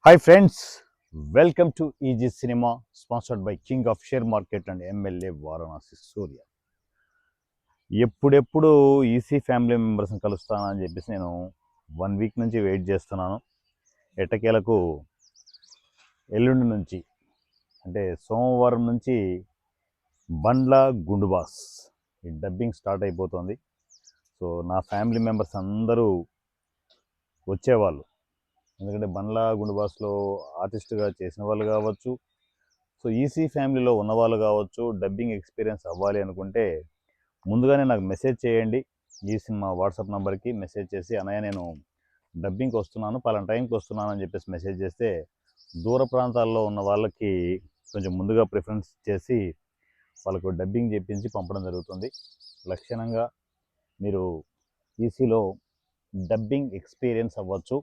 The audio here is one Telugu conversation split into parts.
Hi friends, welcome to EG Cinema, sponsored by King of Share Market and MLA Varanasi Surya. ఎప్పుడెప్పుడు ఈసీ ఫ్యామిలీ మెంబర్స్ని కలుస్తానని చెప్పేసి నేను 1 వీక్ నుంచి వెయిట్ చేస్తున్నాను. ఎట్టకేలకు ఎల్లుండి నుంచి అంటే సోమవారం నుంచి బండ్ల గుండుబాస్ ఈ డబ్బింగ్ స్టార్ట్ అయిపోతుంది. సో నా ఫ్యామిలీ మెంబర్స్ అందరూ వచ్చేవాళ్ళు, ఎందుకంటే బండ్ల గుండుబాస్లో ఆర్టిస్ట్గా చేసిన వాళ్ళు కావచ్చు, సో ఈసీ ఫ్యామిలీలో ఉన్నవాళ్ళు కావచ్చు, డబ్బింగ్ ఎక్స్పీరియన్స్ అవ్వాలి అనుకుంటే ముందుగానే నాకు మెసేజ్ చేయండి. ఈ సినిమా వాట్సాప్ నెంబర్కి మెసేజ్ చేసి, అన్నయ్య నేను డబ్బింగ్కి వస్తున్నాను, పలానా టైంకి వస్తున్నాను అని చెప్పేసి మెసేజ్ చేస్తే దూర ప్రాంతాల్లో ఉన్న వాళ్ళకి కొంచెం ముందుగా ప్రిఫరెన్స్ చేసి వాళ్ళకు డబ్బింగ్ చెప్పించి పంపడం జరుగుతుంది. లక్షణంగా మీరు ఈసీలో డబ్బింగ్ ఎక్స్పీరియన్స్ అవ్వచ్చు.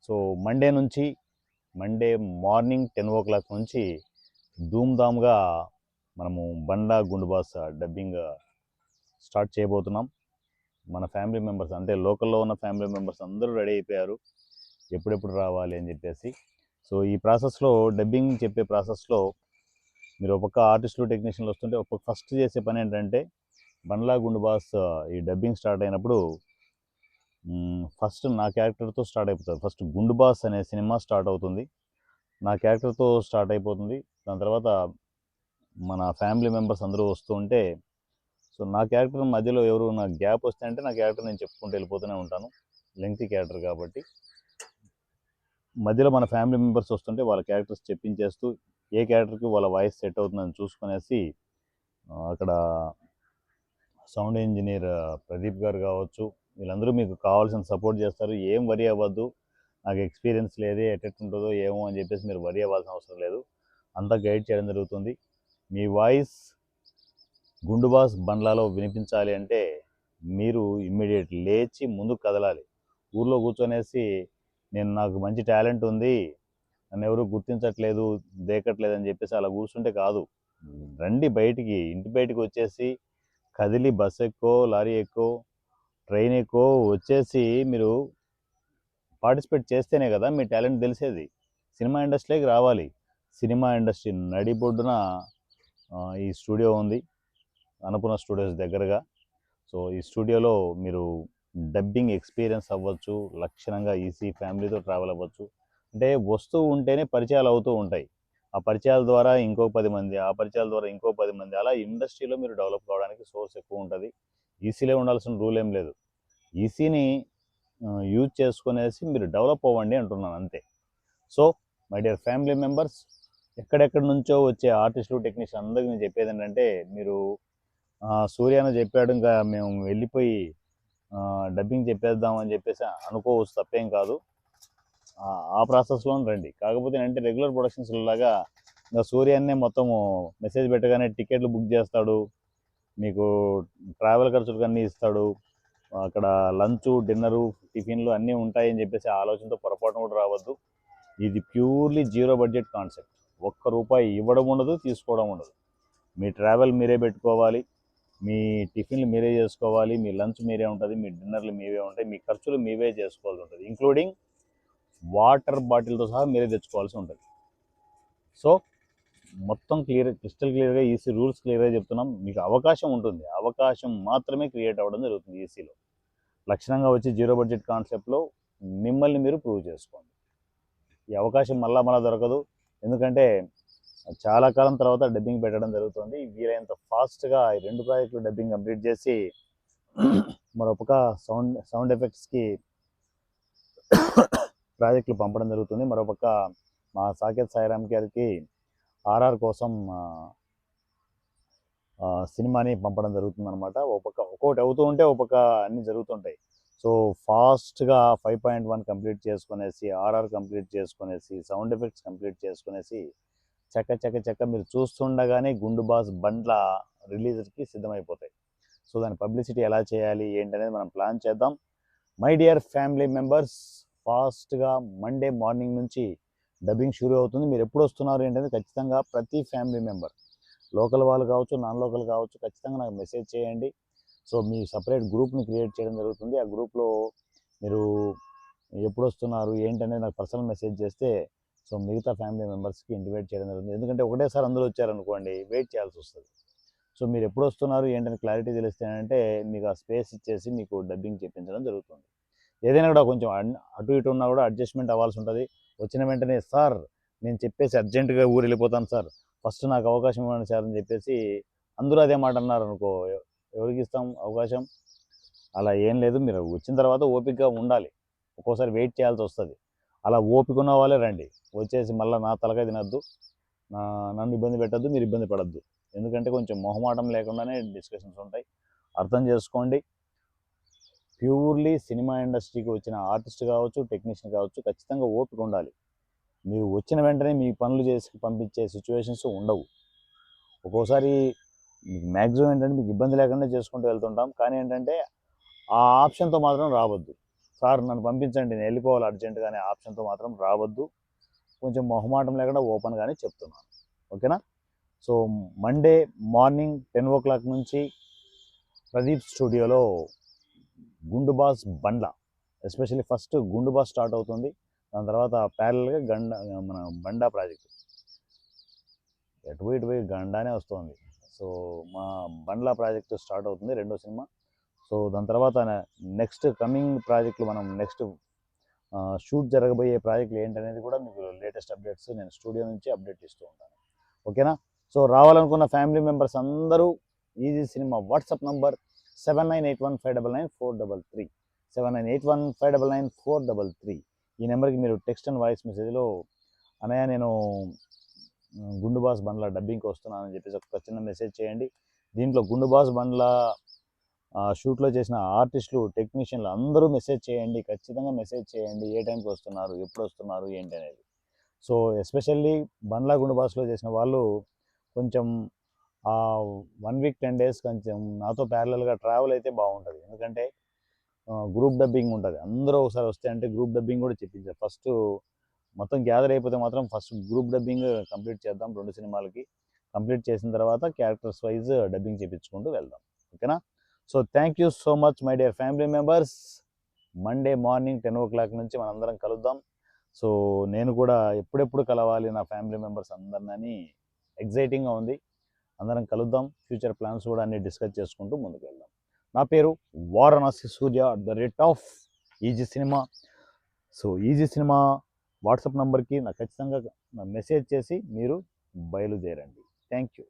సో మండే మార్నింగ్ 10 o'clock నుంచి ధూమ్ధామ్గా మనము బండ్ల గుండుబాస్ డబ్బింగ్ స్టార్ట్ చేయబోతున్నాం. మన ఫ్యామిలీ మెంబర్స్ అంటే లోకల్లో ఉన్న ఫ్యామిలీ మెంబర్స్ అందరూ రెడీ అయిపోయారు ఎప్పుడెప్పుడు రావాలి అని చెప్పేసి. సో ఈ ప్రాసెస్లో, డబ్బింగ్ చెప్పే ప్రాసెస్లో మీరు ఒక పక్క ఆర్టిస్టులు టెక్నీషియన్లు వస్తుంటే ఒక ఫస్ట్ చేసే పని ఏంటంటే, బండ్ల గుండుబాస్ ఈ డబ్బింగ్ స్టార్ట్ అయినప్పుడు ఫస్ట్ నా క్యారెక్టర్తో స్టార్ట్ అయిపోతుంది. ఫస్ట్ గుండుబాస్ అనే సినిమా స్టార్ట్ అవుతుంది, నా క్యారెక్టర్తో స్టార్ట్ అయిపోతుంది. దాని తర్వాత మన ఫ్యామిలీ మెంబర్స్ అందరూ వస్తూ ఉంటే, సో నా క్యారెక్టర్ మధ్యలో ఎవరు నా గ్యాప్ వస్తే అంటే నా క్యారెక్టర్ నేను చెప్పుకుంటూ వెళ్ళిపోతూనే ఉంటాను, లెంగ్తీ క్యారెక్టర్ కాబట్టి. మధ్యలో మన ఫ్యామిలీ మెంబర్స్ వస్తుంటే వాళ్ళ క్యారెక్టర్స్ చెప్పించేస్తూ ఏ క్యారెక్టర్కి వాళ్ళ వాయిస్ సెట్ అవుతుందని చూసుకునేసి అక్కడ సౌండ్ ఇంజనీర్ ప్రదీప్ గారు కావచ్చు, వీళ్ళందరూ మీకు కావాల్సిన సపోర్ట్ చేస్తారు. ఏం వరి అవ్వద్దు, నాకు ఎక్స్పీరియన్స్ లేదే ఎట్టుంటుందో ఏమో అని చెప్పేసి మీరు వరి అవ్వాల్సిన అవసరం లేదు, అంతా గైడ్ చేయడం జరుగుతుంది. మీ వాయిస్ గుండుబాస్ బండ్లలో వినిపించాలి అంటే మీరు ఇమ్మీడియట్ లేచి ముందుకు కదలాలి. ఊర్లో కూర్చొనేసి నాకు మంచి టాలెంట్ ఉంది, నన్ను ఎవరు గుర్తించట్లేదు, దేకట్లేదు అని చెప్పేసి అలా కూర్చుంటే కాదు. రండి బయటికి, ఇంటి బయటికి వచ్చేసి కదిలి బస్ ఎక్కువ, లారీ ఎక్కువ, ట్రైన్ ఎక్కువ వచ్చేసి మీరు పార్టిసిపేట్ చేస్తేనే కదా మీ టాలెంట్ తెలిసేది. సినిమా ఇండస్ట్రీకి రావాలి. సినిమా ఇండస్ట్రీ నడిబొడ్డున ఈ స్టూడియో ఉంది, అన్నపూర్ణ స్టూడియోస్ దగ్గరగా. సో ఈ స్టూడియోలో మీరు డబ్బింగ్ ఎక్స్పీరియన్స్ అవ్వచ్చు, లక్షణంగా ఈసీ ఫ్యామిలీతో ట్రావెల్ అవ్వచ్చు. అంటే వస్తూ ఉంటేనే పరిచయాలు అవుతూ ఉంటాయి, ఆ పరిచయాల ద్వారా ఇంకో 10 మంది, ఆ పరిచయాల ద్వారా ఇంకో 10 మంది, అలా ఇండస్ట్రీలో మీరు డెవలప్ కావడానికి సోర్స్ ఎక్కువ ఉంటుంది. ఈసీలో ఉండాల్సిన రూల్ ఏం లేదు, ఈసీని యూజ్ చేసుకునేసి మీరు డెవలప్ అవ్వండి అంటున్నాను అంతే. So my dear family members, ఎక్కడెక్కడి నుంచో వచ్చే ఆర్టిస్టులు టెక్నీషియన్ అందరికీ నేను చెప్పేది ఏంటంటే, మీరు సూర్యాన చెప్పాడు ఇంకా మేము వెళ్ళిపోయి డబ్బింగ్ చెప్పేద్దాం అని చెప్పేసి అనుకోవచ్చు, తప్పేం కాదు. ఆ ప్రాసెస్లో రండి. కాకపోతే అంటే రెగ్యులర్ ప్రొడక్షన్స్ లాగా ఇంకా సూర్యాన్నే మొత్తము మెసేజ్ పెట్టగానే టికెట్లు బుక్ చేస్తాడు, మీకు ట్రావెల్ ఖర్చులు అన్నీ ఇస్తాడు, అక్కడ లంచ్, డిన్నరు, టిఫిన్లు అన్నీ ఉంటాయని చెప్పేసి ఆలోచనతో పొరపాటున కూడా రావద్దు. ఇది ప్యూర్లీ జీరో బడ్జెట్ కాన్సెప్ట్. ₹1 ఇవ్వడం ఉండదు, తీసుకోవడం ఉండదు. మీ ట్రావెల్ మీరే పెట్టుకోవాలి, మీ టిఫిన్లు మీరే చేసుకోవాలి, మీ లంచ్ మీరే ఉంటుంది, మీ డిన్నర్లు మీవే ఉంటాయి, మీ ఖర్చులు మీవే చేసుకోవాల్సి ఉంటుంది, ఇంక్లూడింగ్ వాటర్ బాటిల్తో సహా మీరే తెచ్చుకోవాల్సి ఉంటుంది. సో మొత్తం క్రిస్టల్ క్లియర్గా ఈసీ రూల్స్ క్లియర్గా చెప్తున్నాం. మీకు అవకాశం ఉంటుంది, అవకాశం మాత్రమే క్రియేట్ అవ్వడం జరుగుతుంది ఈసీలో. లక్షణంగా వచ్చి జీరో బడ్జెట్ కాన్సెప్ట్లో మిమ్మల్ని మీరు ప్రూవ్ చేసుకోండి. ఈ అవకాశం మళ్ళా దొరకదు, ఎందుకంటే చాలా కాలం తర్వాత డబ్బింగ్ పెట్టడం జరుగుతుంది. వీలైనంత ఫాస్ట్గా ఈ 2 ప్రాజెక్టులు డబ్బింగ్ కంప్లీట్ చేసి మరొక సౌండ్ ఎఫెక్ట్స్కి ప్రాజెక్టులు పంపడం జరుగుతుంది. మరోపక్క మా సాకేత్ సాయిరామ్ గారికి ఆర్ఆర్ కోసం సినిమాని పంపడం జరుగుతుంది అనమాట. ఒక్కొక్కటి అవుతూ ఉంటే ఒక్కొక్క అన్నీ జరుగుతుంటాయి. సో ఫాస్ట్గా 5.1 కంప్లీట్ చేసుకునేసి, ఆర్ఆర్ కంప్లీట్ చేసుకునేసి, సౌండ్ ఎఫెక్ట్స్ కంప్లీట్ చేసుకునేసి చక్క మీరు చూస్తుండగానే గుండుబాస్ బండ్ల రిలీజ్కి సిద్ధమైపోతాయి. సో దాని పబ్లిసిటీ ఎలా చేయాలి ఏంటనేది మనం ప్లాన్ చేద్దాం. మై డియర్ ఫ్యామిలీ మెంబర్స్, ఫాస్ట్గా మండే మార్నింగ్ నుంచి డబ్బింగ్ షురూ అవుతుంది. మీరు ఎప్పుడు వస్తున్నారు ఏంటనేది ఖచ్చితంగా ప్రతి ఫ్యామిలీ మెంబర్, లోకల్ వాళ్ళు కావచ్చు, నాన్ లోకల్ కావచ్చు, ఖచ్చితంగా నాకు మెసేజ్ చేయండి. సో మీ సపరేట్ గ్రూప్ని క్రియేట్ చేయడం జరుగుతుంది. ఆ గ్రూప్లో మీరు ఎప్పుడు వస్తున్నారు ఏంటనేది నాకు పర్సనల్ మెసేజ్ చేస్తే సో మిగతా ఫ్యామిలీ మెంబర్స్కి ఇంటిమేట్ చేయడం జరుగుతుంది. ఎందుకంటే ఒకటేసారి అందరూ వచ్చారనుకోండి వెయిట్ చేయాల్సి వస్తుంది. సో మీరు ఎప్పుడు వస్తున్నారు ఏంటని క్లారిటీ తెలిస్తే అంటే మీకు ఆ స్పేస్ ఇచ్చేసి మీకు డబ్బింగ్ చెప్పించడం జరుగుతుంది. ఏదైనా కూడా కొంచెం అటు ఇటు ఉన్నా కూడా అడ్జస్ట్మెంట్ అవ్వాల్సి ఉంటుంది. వచ్చిన వెంటనే సార్ నేను చెప్పేసి అర్జెంటుగా ఊరు వెళ్ళిపోతాను సార్, ఫస్ట్ నాకు అవకాశం ఇవ్వండి సార్ అని చెప్పేసి అందరూ అదే మాట అన్నారు అనుకో, ఎవరికి ఇస్తాం అవకాశం? అలా ఏం లేదు, మీరు వచ్చిన తర్వాత ఓపికగా ఉండాలి, ఒక్కోసారి వెయిట్ చేయాల్సి వస్తుంది. అలా ఓపిక ఉన్న వాళ్ళే రండి, వచ్చేసి మళ్ళీ నా తలకాయ తినద్దు, నన్ను ఇబ్బంది పెట్టద్దు, మీరు ఇబ్బంది పడద్దు. ఎందుకంటే కొంచెం మొహమాటం లేకుండానే డిస్కషన్స్ ఉంటాయి, అర్థం చేసుకోండి. ప్యూర్లీ సినిమా ఇండస్ట్రీకి వచ్చిన ఆర్టిస్ట్ కావచ్చు, టెక్నీషియన్ కావచ్చు, ఖచ్చితంగా ఓపిక ఉండాలి. మీరు వచ్చిన వెంటనే మీ పనులు చేసి పంపించే సిచ్యువేషన్స్ ఉండవు. ఒక్కోసారి మీకు మ్యాక్సిమం ఏంటంటే మీకు ఇబ్బంది లేకుండా చేసుకుంటూ వెళ్తుంటాం, కానీ ఏంటంటే ఆ ఆప్షన్తో మాత్రం రావద్దు. సార్ నన్ను పంపించండి నేను వెళ్ళిపోవాలి అర్జెంటుగా అనే ఆప్షన్తో మాత్రం రావద్దు. కొంచెం మొహమాటం లేకుండా ఓపెన్గానే చెప్తున్నాను, ఓకేనా? సో మండే మార్నింగ్ 10 o'clock నుంచి ప్రదీప్ స్టూడియోలో గుండు బాస్ బండ్ల, ఎస్పెషల్లీ ఫస్ట్ గుండు బాస్ స్టార్ట్ అవుతుంది, దాని తర్వాత ప్యారల్గా మన బండా ప్రాజెక్ట్ ఎటు పోయి గండానే వస్తుంది. సో మా బండ్ల ప్రాజెక్ట్ స్టార్ట్ అవుతుంది, రెండో సినిమా. సో దాని తర్వాత నెక్స్ట్ కమింగ్ ప్రాజెక్టులు మనం నెక్స్ట్ షూట్ జరగబోయే ప్రాజెక్టులు ఏంటనేది కూడా మీకు లేటెస్ట్ అప్డేట్స్ నేను స్టూడియో నుంచి అప్డేట్ ఇస్తూ ఉంటాను, ఓకేనా? సో రావాలనుకున్న ఫ్యామిలీ మెంబర్స్ అందరూ ఈజీ సినిమా వాట్సాప్ నంబర్ 7981599433 7981599433 ఈ నెంబర్కి మీరు టెక్స్ట్ అండ్ వాయిస్ మెసేజ్లో అన్నయ్య నేను గుండు బాస్ బండ్ల డబ్బింగ్కి వస్తున్నానని చెప్పేసి ఒక చిన్న మెసేజ్ చేయండి. దీంట్లో గుండు బాస్ బండ్ల షూట్లో చేసిన ఆర్టిస్టులు, టెక్నీషియన్లు అందరూ మెసేజ్ చేయండి, ఖచ్చితంగా మెసేజ్ చేయండి ఏ టైంకి వస్తున్నారు, ఎప్పుడు వస్తున్నారు ఏంటి అనేది. సో ఎస్పెషల్లీ బండ్ల గుండు బాస్లో చేసిన వాళ్ళు కొంచెం 1 week 10 days కొంచెం నాతో ప్యారలల్గా ట్రావెల్ అయితే బాగుంటుంది. ఎందుకంటే గ్రూప్ డబ్బింగ్ ఉంటుంది, అందరూ ఒకసారి వస్తే అంటే గ్రూప్ డబ్బింగ్ కూడా చెప్పించారు. ఫస్ట్ మొత్తం గ్యాదర్ అయిపోతే మాత్రం ఫస్ట్ గ్రూప్ డబ్బింగ్ కంప్లీట్ చేద్దాం, 2 సినిమాలకి కంప్లీట్ చేసిన తర్వాత క్యారెక్టర్స్ వైజ్ డబ్బింగ్ చేయించుకుంటూ వెళ్దాం, ఓకేనా? So thank you so much my dear family members. Monday morning 10 o'clock నుంచి మనందరం కలుద్దాం. సో నేను కూడా ఎప్పుడెప్పుడు కలవాలి నా ఫ్యామిలీ మెంబర్స్ అందరినీ ఎగ్జైటింగ్గా ఉంది. అందరం కలుద్దాం, ఫ్యూచర్ ప్లాన్స్ కూడా అన్ని డిస్కస్ చేసుకుంటూ ముందుకు వెళ్దాం. నా పేరు వారణాసి సూర్య @ easy cinema. So easy cinema WhatsApp నెంబర్కి నాకు ఖచ్చితంగా మెసేజ్ చేసి మీరు బయలుదేరండి. Thank you.